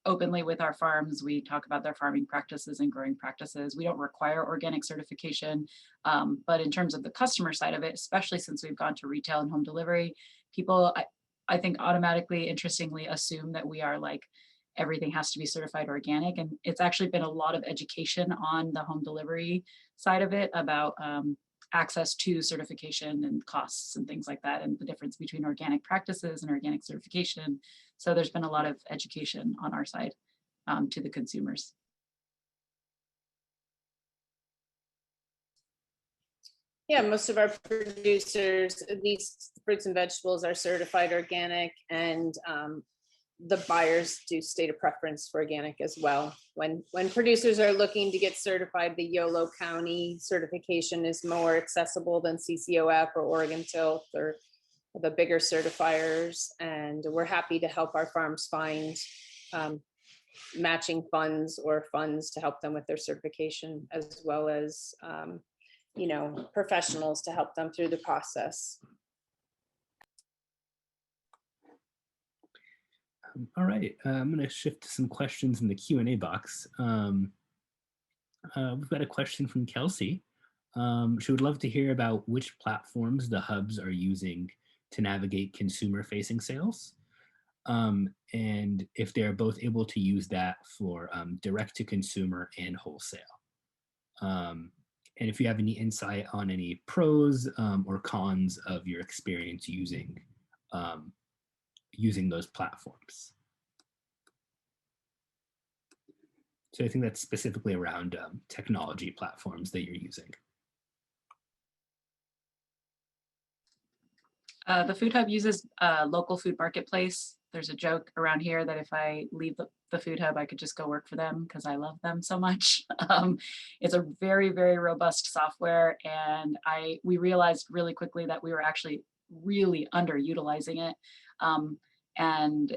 openly with our farms. We talk about their farming practices and growing practices. We don't require organic certification, but in terms of the customer side of it, especially since we've gone to retail and home delivery, people, I think automatically, interestingly, assume that we are everything has to be certified organic. And it's actually been a lot of education on the home delivery side of it about access to certification and costs and things like that, and the difference between organic practices and organic certification. So there's been a lot of education on our side to the consumers. Yeah, most of our producers, at least fruits and vegetables, are certified organic, and the buyers do state a preference for organic as well. When producers are looking to get certified, the Yolo County certification is more accessible than CCOF or Oregon Tilth or the bigger certifiers. And we're happy to help our farms find matching funds or funds to help them with their certification, as well as professionals to help them through the process. All right, I'm going to shift to some questions in the Q&A box. We've got a question from Kelsey. She would love to hear about which platforms the hubs are using to navigate consumer-facing sales, and if they're both able to use that for direct-to-consumer and wholesale. And if you have any insight on any pros or cons of your experience using those platforms. So I think that's specifically around technology platforms that you're using. The Food Hub uses local food marketplace. There's a joke around here that if I leave the Food Hub, I could just go work for them because I love them so much. It's a very, very robust software, and we realized really quickly that we were actually really underutilizing it. And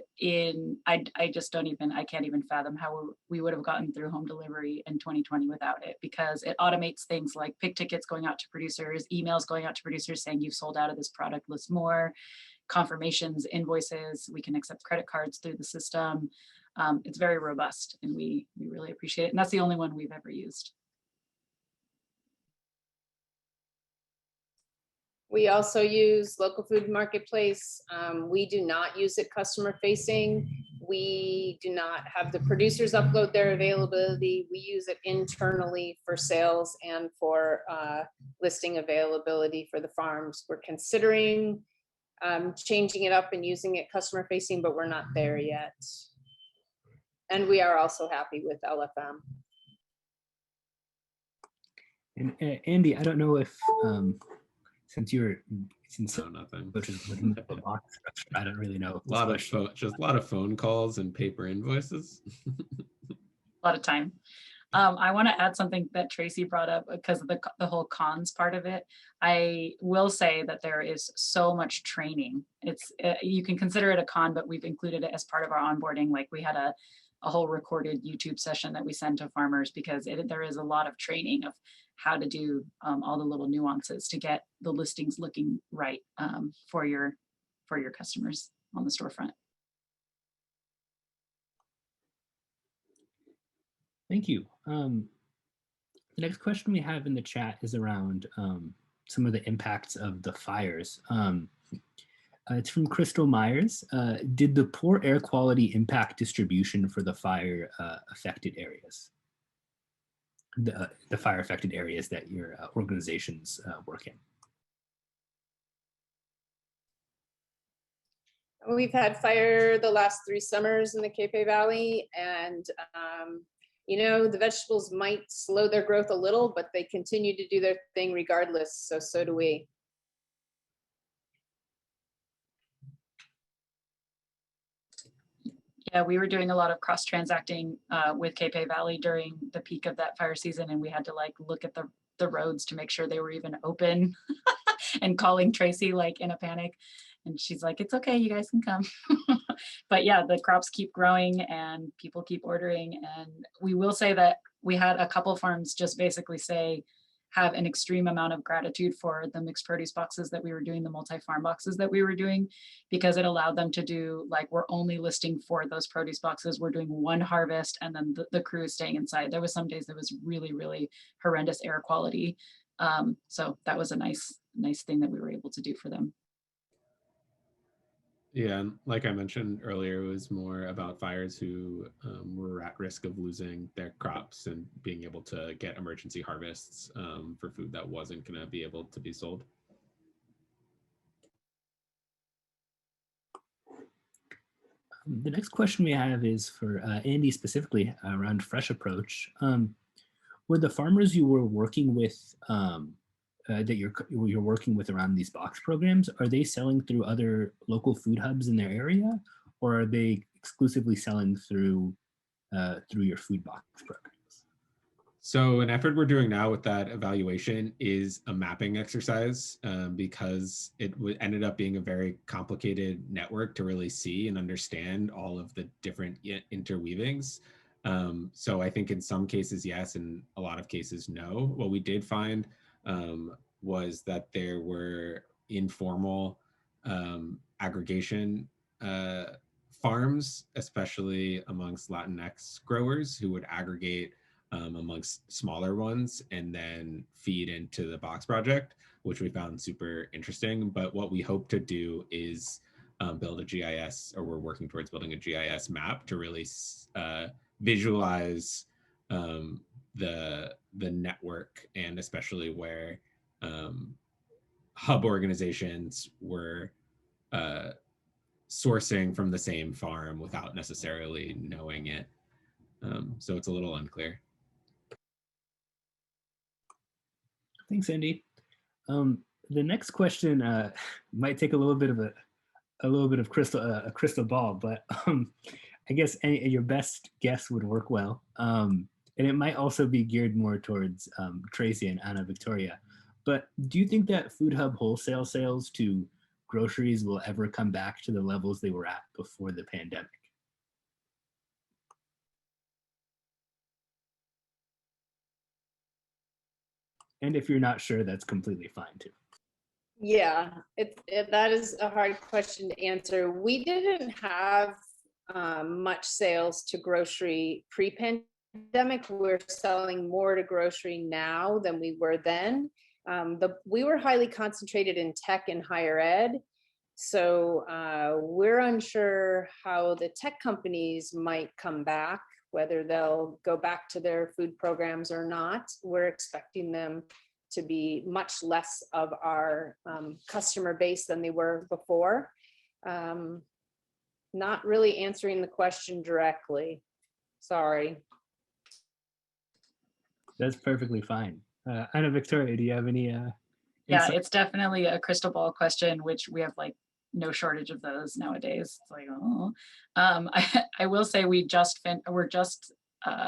I can't even fathom how we would have gotten through home delivery in 2020 without it, because it automates things like pick tickets going out to producers, emails going out to producers saying you've sold out of this product, list more, confirmations, invoices. We can accept credit cards through the system. It's very robust, and we really appreciate it. And that's the only one we've ever used. We also use local food marketplace. We do not use it customer facing. We do not have the producers upload their availability. We use it internally for sales and for listing availability for the farms. We're considering changing it up and using it customer facing, but we're not there yet. And we are also happy with LFM. And Andy, I don't know if since nothing. Which is looking at the box, I don't really know. A lot of phone calls and paper invoices. A lot of time. I want to add something that Tracy brought up because of the whole cons part of it. I will say that there is so much training. It's you can consider it a con, but we've included it as part of our onboarding. Like we had a whole recorded YouTube session that we send to farmers, because there is a lot of training of how to do all the little nuances to get the listings looking right for your customers on the storefront. Thank you. The next question we have in the chat is around some of the impacts of the fires. It's from Crystal Myers. Did the poor air quality impact distribution for the fire affected areas? The fire affected areas that your organizations work in? We've had fire the last 3 summers in the Capay Valley, and you know, the vegetables might slow their growth a little, but they continue to do their thing regardless. So do we. Yeah, we were doing a lot of cross-transacting with Capay Valley during the peak of that fire season, and we had to like look at the roads to make sure they were even open and calling Tracy like in a panic. And she's like, it's okay, you guys can come. But yeah, the crops keep growing and people keep ordering. And we will say that we had a couple farms just basically say, have an extreme amount of gratitude for the mixed produce boxes that we were doing, the multi-farm boxes that we were doing, because it allowed them to do, like, we're only listing for those produce boxes. We're doing one harvest and then the crew is staying inside. There was some days that was really, really horrendous air quality. So that was a nice thing that we were able to do for them. Yeah, and like I mentioned earlier, it was more about fires who were at risk of losing their crops and being able to get emergency harvests for food that wasn't going to be able to be sold. The next question we have is for Andy specifically around Fresh Approach. Were the farmers you were working with that you're working with around these box programs, are they selling through other local food hubs in their area, or are they exclusively selling through your food box programs? So an effort we're doing now with that evaluation is a mapping exercise because it ended up being a very complicated network to really see and understand all of the different interweavings. So I think in some cases, yes, in a lot of cases, no. What we did find was that there were informal aggregation farms, especially amongst Latinx growers who would aggregate amongst smaller ones and then feed into the box project, which we found super interesting. But what we hope to do is build a GIS, or we're working towards building a GIS map to really visualize the network, and especially where hub organizations were sourcing from the same farm without necessarily knowing it. So it's a little unclear. Thanks, Andy. The next question might take a little bit of a crystal ball, but I guess your best guess would work well. And it might also be geared more towards Tracy and Anna Victoria. But do you think that Food Hub wholesale sales to groceries will ever come back to the levels they were at before the pandemic? And if you're not sure, that's completely fine too. Yeah, that is a hard question to answer. We didn't have much sales to grocery pre-pandemic. We're selling more to grocery now than we were then. We were highly concentrated in tech and higher ed. So we're unsure how the tech companies might come back, whether they'll go back to their food programs or not. We're expecting them to be much less of our customer base than they were before. Not really answering the question directly. Sorry. That's perfectly fine. Anna Victoria, do you have any? Yeah, it's definitely a crystal ball question, which we have like no shortage of those nowadays. It's like, oh, I will say we're just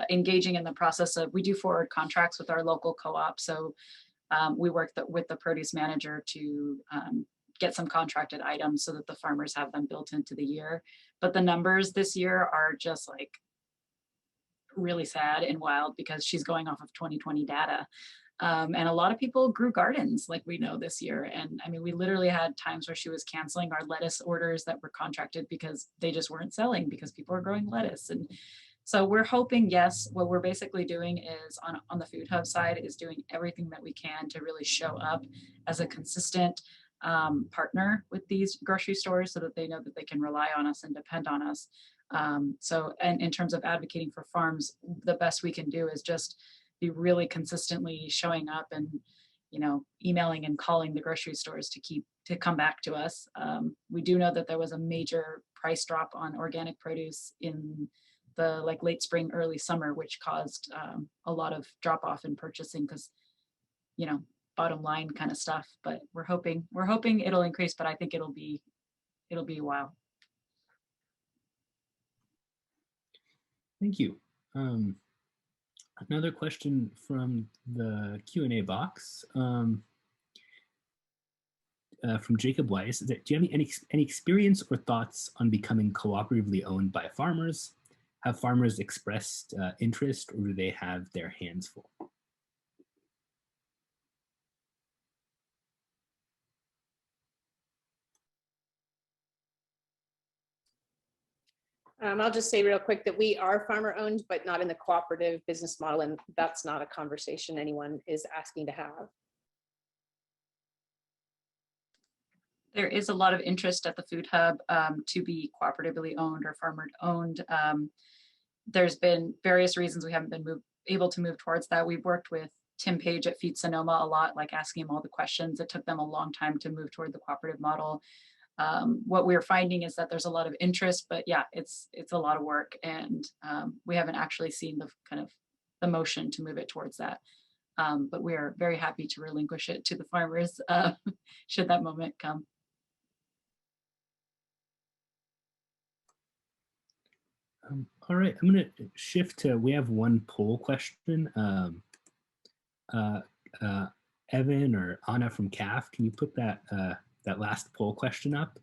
engaging in the process of, we do forward contracts with our local co-op. So we work with the produce manager to get some contracted items so that the farmers have them built into the year. But the numbers this year are just like really sad and wild because she's going off of 2020 data. And a lot of people grew gardens, like we know this year. And I mean, we literally had times where she was canceling our lettuce orders that were contracted because they just weren't selling because people are growing lettuce. And so we're hoping, yes, what we're basically doing is on the Food Hub side is doing everything that we can to really show up as a consistent partner with these grocery stores so that they know that they can rely on us and depend on us. So, and in terms of advocating for farms, the best we can do is just be really consistently showing up and, you know, emailing and calling the grocery stores to come back to us. We do know that there was a major price drop on organic produce in the like late spring, early summer, which caused a lot of drop off in purchasing because, you know, bottom line kind of stuff. But we're hoping it'll increase, but I think it'll be a while. Thank you. Another question from the Q&A box from Jacob Weiss. Do you have any experience or thoughts on becoming cooperatively owned by farmers? Have farmers expressed interest, or do they have their hands full? I'll just say real quick that we are farmer owned, but not in the cooperative business model. And that's not a conversation anyone is asking to have. There is a lot of interest at the Food Hub to be cooperatively owned or farmer owned. There's been various reasons we haven't been able to move towards that. We've worked with Tim Page at Feed Sonoma a lot, like asking him all the questions. It took them a long time to move toward the cooperative model. What we're finding is that there's a lot of interest, but yeah, it's a lot of work, and we haven't actually seen the kind of the motion to move it towards that. But we are very happy to relinquish it to the farmers should that moment come. All right, I'm going to shift to, we have one poll question. Evan or Anna from CAFF, can you put that that last poll question up?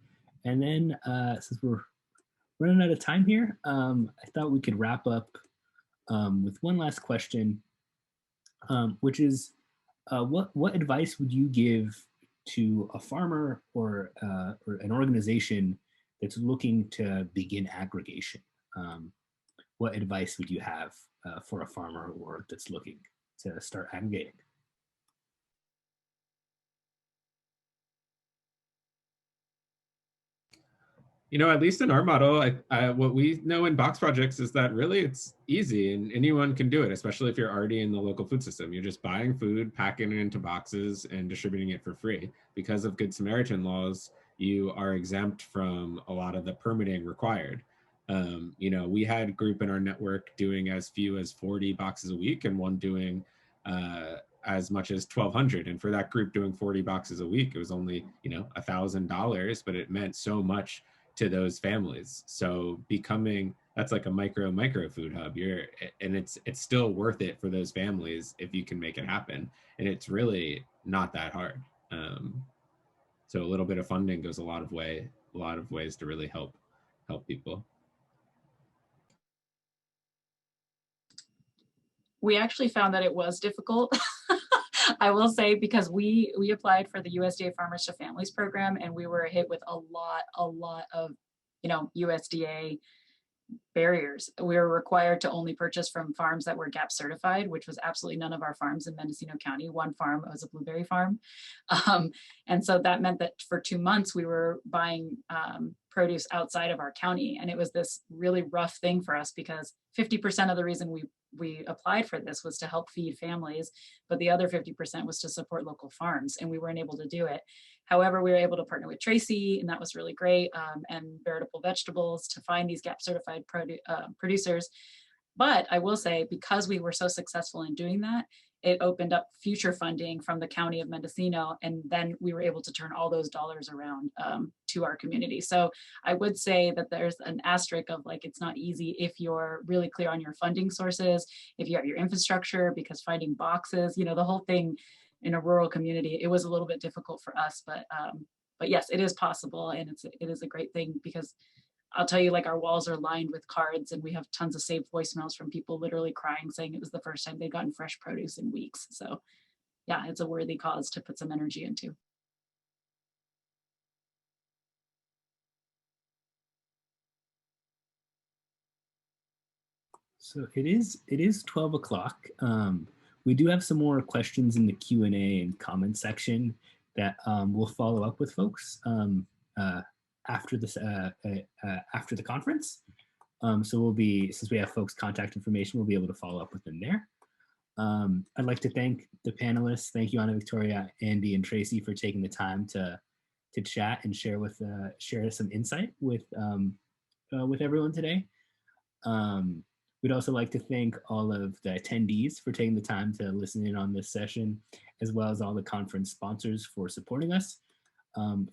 And then since we're running out of time here, I thought we could wrap up with one last question, which is what advice would you give to a farmer or an organization that's looking to begin aggregation? What advice would you have for a farmer or that's looking to start aggregating? You know, at least in our model, what we know in box projects is that really it's easy and anyone can do it, especially if you're already in the local food system. You're just buying food, packing it into boxes, and distributing it for free. Because of Good Samaritan laws, you are exempt from a lot of the permitting required. You know, we had a group in our network doing as few as 40 boxes a week and one doing as much as 1,200. And for that group doing 40 boxes a week, it was only, you know, $1,000, but it meant so much to those families. So that's like a micro food hub. And it's still worth it for those families if you can make it happen. And it's really not that hard. So a little bit of funding goes a lot of ways to really help people. We actually found that it was difficult. I will say, because we applied for the USDA Farmers to Families program, and we were hit with a lot of, you know, USDA barriers. We were required to only purchase from farms that were GAP certified, which was absolutely none of our farms in Mendocino County. One farm was a blueberry farm. And so that meant that for 2 months we were buying produce outside of our county. And it was this really rough thing for us because 50% of the reason we applied for this was to help feed families, but the other 50% was to support local farms, and we weren't able to do it. However, we were able to partner with Tracy, and that was really great, and Veritable Vegetables to find these GAP certified producers. But I will say, because we were so successful in doing that, it opened up future funding from the county of Mendocino, and then we were able to turn all those dollars around to our community. So I would say that there's an asterisk of, like, it's not easy if you're really clear on your funding sources, if you have your infrastructure, because finding boxes, you know, the whole thing in a rural community, it was a little bit difficult for us, but yes, it is possible, and it is a great thing, because I'll tell you, like, our walls are lined with cards, and we have tons of saved voicemails from people literally crying, saying it was the first time they'd gotten fresh produce in weeks. So yeah, it's a worthy cause to put some energy into. So it is 12 o'clock. We do have some more questions in the Q&A and comment section that we'll follow up with folks after this after the conference. So we'll be, since we have folks' contact information, we'll be able to follow up with them there. I'd like to thank the panelists. Thank you, Anna, Victoria, Andy, and Tracy for taking the time to chat and share some insight with everyone today. We'd also like to thank all of the attendees for taking the time to listen in on this session, as well as all the conference sponsors for supporting us.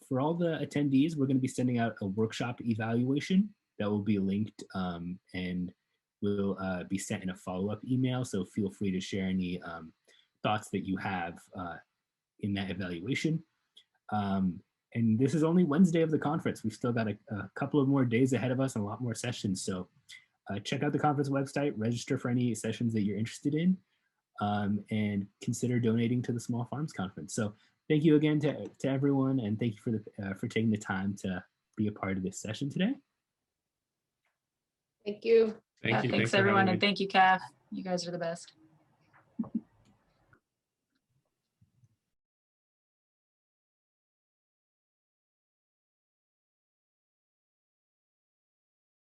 For all the attendees, we're going to be sending out a workshop evaluation that will be linked and will be sent in a follow-up email. So feel free to share any thoughts that you have in that evaluation. And this is only Wednesday of the conference. We've still got a couple of more days ahead of us and a lot more sessions. So check out the conference website, register for any sessions that you're interested in, and consider donating to the Small Farms Conference. So thank you again to everyone, and thank you for taking the time to be a part of this session today. Thank you. Thank you. Thanks everyone, and thank you, CAFF. You guys are the best.